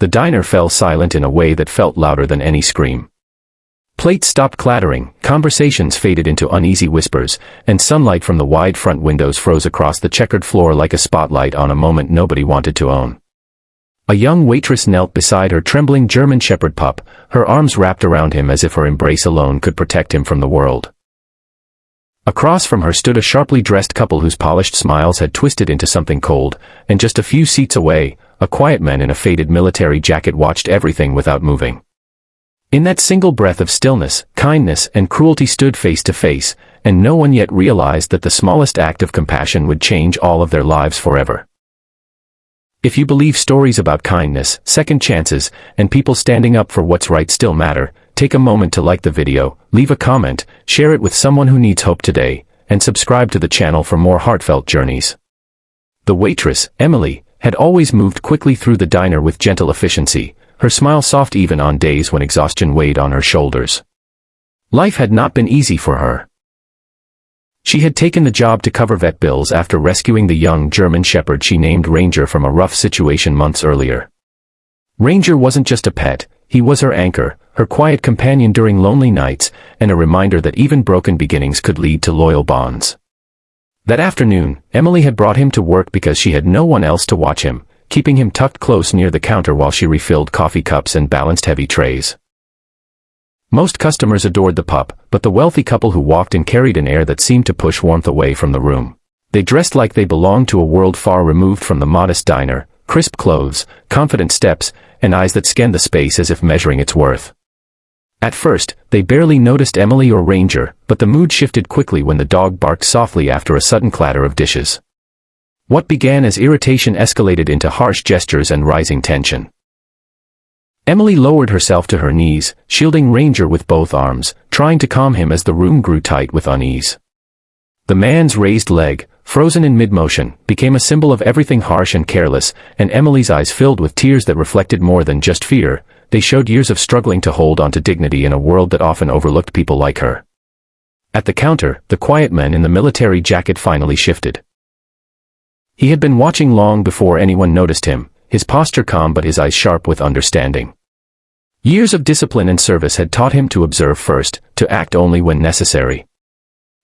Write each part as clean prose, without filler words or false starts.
The diner fell silent in a way that felt louder than any scream. Plates stopped clattering, conversations faded into uneasy whispers, and sunlight from the wide front windows froze across the checkered floor like a spotlight on a moment nobody wanted to own. A young waitress knelt beside her trembling German shepherd pup, her arms wrapped around him as if her embrace alone could protect him from the world. Across from her stood a sharply dressed couple whose polished smiles had twisted into something cold, and just a few seats away, a quiet man in a faded military jacket watched everything without moving. In that single breath of stillness, kindness and cruelty stood face to face, and no one yet realized that the smallest act of compassion would change all of their lives forever. If you believe stories about kindness, second chances, and people standing up for what's right still matter, take a moment to like the video, leave a comment, share it with someone who needs hope today, and subscribe to the channel for more heartfelt journeys. The waitress, Emily, had always moved quickly through the diner with gentle efficiency, her smile soft even on days when exhaustion weighed on her shoulders. Life had not been easy for her. She had taken the job to cover vet bills after rescuing the young German shepherd she named Ranger from a rough situation months earlier. Ranger wasn't just a pet, he was her anchor, her quiet companion during lonely nights, and a reminder that even broken beginnings could lead to loyal bonds. That afternoon, Emily had brought him to work because she had no one else to watch him, keeping him tucked close near the counter while she refilled coffee cups and balanced heavy trays. Most customers adored the pup, but the wealthy couple who walked in carried an air that seemed to push warmth away from the room. They dressed like they belonged to a world far removed from the modest diner, crisp clothes, confident steps, and eyes that scanned the space as if measuring its worth. At first, they barely noticed Emily or Ranger, but the mood shifted quickly when the dog barked softly after a sudden clatter of dishes. What began as irritation escalated into harsh gestures and rising tension. Emily lowered herself to her knees, shielding Ranger with both arms, trying to calm him as the room grew tight with unease. The man's raised leg, frozen in mid-motion, became a symbol of everything harsh and careless, and Emily's eyes filled with tears that reflected more than just fear. They showed years of struggling to hold on to dignity in a world that often overlooked people like her. At the counter, the quiet man in the military jacket finally shifted. He had been watching long before anyone noticed him, his posture calm but his eyes sharp with understanding. Years of discipline and service had taught him to observe first, to act only when necessary.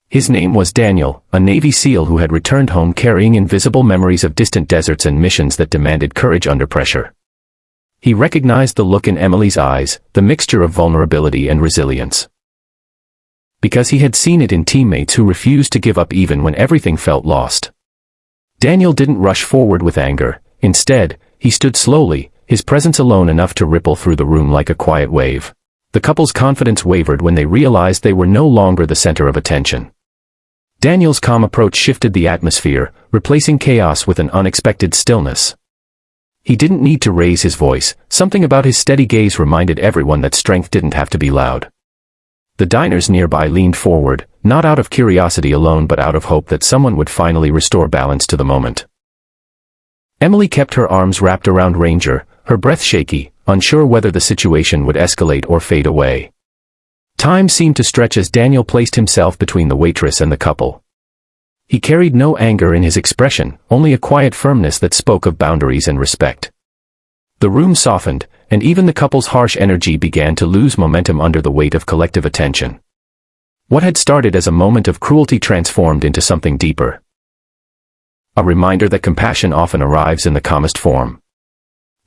His name was Daniel, a Navy SEAL who had returned home carrying invisible memories of distant deserts and missions that demanded courage under pressure. He recognized the look in Emily's eyes, the mixture of vulnerability and resilience. Because he had seen it in teammates who refused to give up even when everything felt lost. Daniel didn't rush forward with anger. Instead, he stood slowly, his presence alone enough to ripple through the room like a quiet wave. The couple's confidence wavered when they realized they were no longer the center of attention. Daniel's calm approach shifted the atmosphere, replacing chaos with an unexpected stillness. He didn't need to raise his voice, something about his steady gaze reminded everyone that strength didn't have to be loud. The diners nearby leaned forward, not out of curiosity alone but out of hope that someone would finally restore balance to the moment. Emily kept her arms wrapped around Ranger, her breath shaky, unsure whether the situation would escalate or fade away. Time seemed to stretch as Daniel placed himself between the waitress and the couple. He carried no anger in his expression, only a quiet firmness that spoke of boundaries and respect. The room softened, and even the couple's harsh energy began to lose momentum under the weight of collective attention. What had started as a moment of cruelty transformed into something deeper. A reminder that compassion often arrives in the calmest form.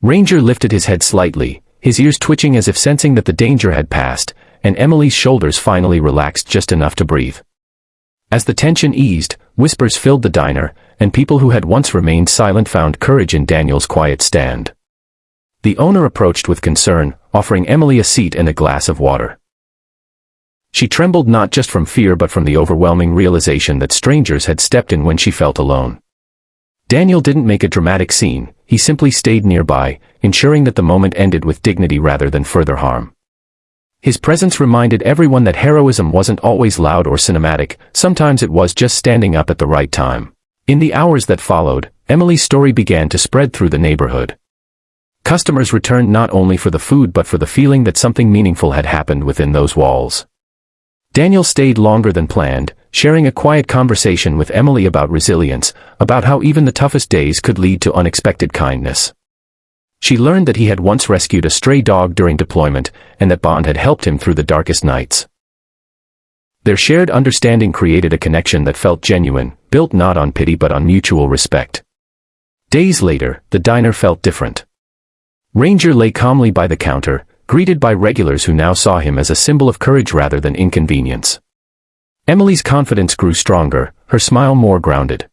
Ranger lifted his head slightly, his ears twitching as if sensing that the danger had passed, and Emily's shoulders finally relaxed just enough to breathe. As the tension eased, whispers filled the diner, and people who had once remained silent found courage in Daniel's quiet stand. The owner approached with concern, offering Emily a seat and a glass of water. She trembled not just from fear but from the overwhelming realization that strangers had stepped in when she felt alone. Daniel didn't make a dramatic scene, he simply stayed nearby, ensuring that the moment ended with dignity rather than further harm. His presence reminded everyone that heroism wasn't always loud or cinematic, sometimes it was just standing up at the right time. In the hours that followed, Emily's story began to spread through the neighborhood. Customers returned not only for the food but for the feeling that something meaningful had happened within those walls. Daniel stayed longer than planned, sharing a quiet conversation with Emily about resilience, about how even the toughest days could lead to unexpected kindness. She learned that he had once rescued a stray dog during deployment, and that Bond had helped him through the darkest nights. Their shared understanding created a connection that felt genuine, built not on pity but on mutual respect. Days later, the diner felt different. Ranger lay calmly by the counter, greeted by regulars who now saw him as a symbol of courage rather than inconvenience. Emily's confidence grew stronger, her smile more grounded.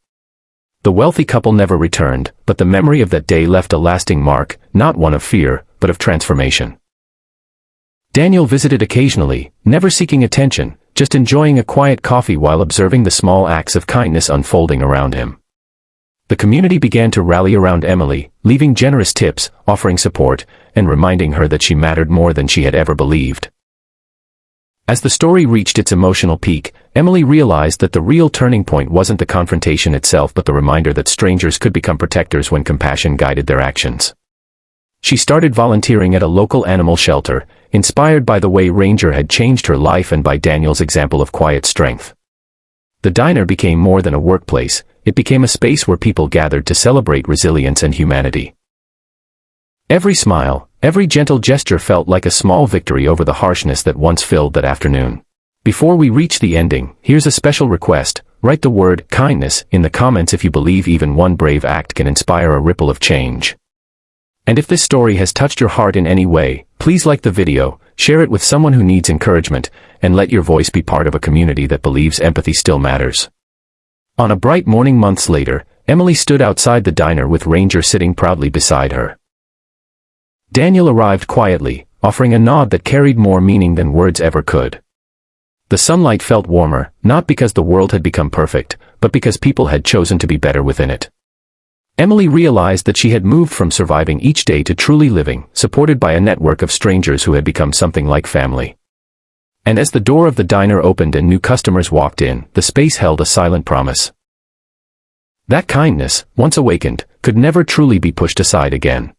The wealthy couple never returned, but the memory of that day left a lasting mark, not one of fear, but of transformation. Daniel visited occasionally, never seeking attention, just enjoying a quiet coffee while observing the small acts of kindness unfolding around him. The community began to rally around Emily, leaving generous tips, offering support, and reminding her that she mattered more than she had ever believed. As the story reached its emotional peak, Emily realized that the real turning point wasn't the confrontation itself but the reminder that strangers could become protectors when compassion guided their actions. She started volunteering at a local animal shelter, inspired by the way Ranger had changed her life and by Daniel's example of quiet strength. The diner became more than a workplace, it became a space where people gathered to celebrate resilience and humanity. Every smile, every gentle gesture felt like a small victory over the harshness that once filled that afternoon. Before we reach the ending, here's a special request: write the word kindness in the comments if you believe even one brave act can inspire a ripple of change. And if this story has touched your heart in any way, please like the video, share it with someone who needs encouragement, and let your voice be part of a community that believes empathy still matters. On a bright morning months later, Emily stood outside the diner with Ranger sitting proudly beside her. Daniel arrived quietly, offering a nod that carried more meaning than words ever could. The sunlight felt warmer, not because the world had become perfect, but because people had chosen to be better within it. Emily realized that she had moved from surviving each day to truly living, supported by a network of strangers who had become something like family. And as the door of the diner opened and new customers walked in, the space held a silent promise. That kindness, once awakened, could never truly be pushed aside again.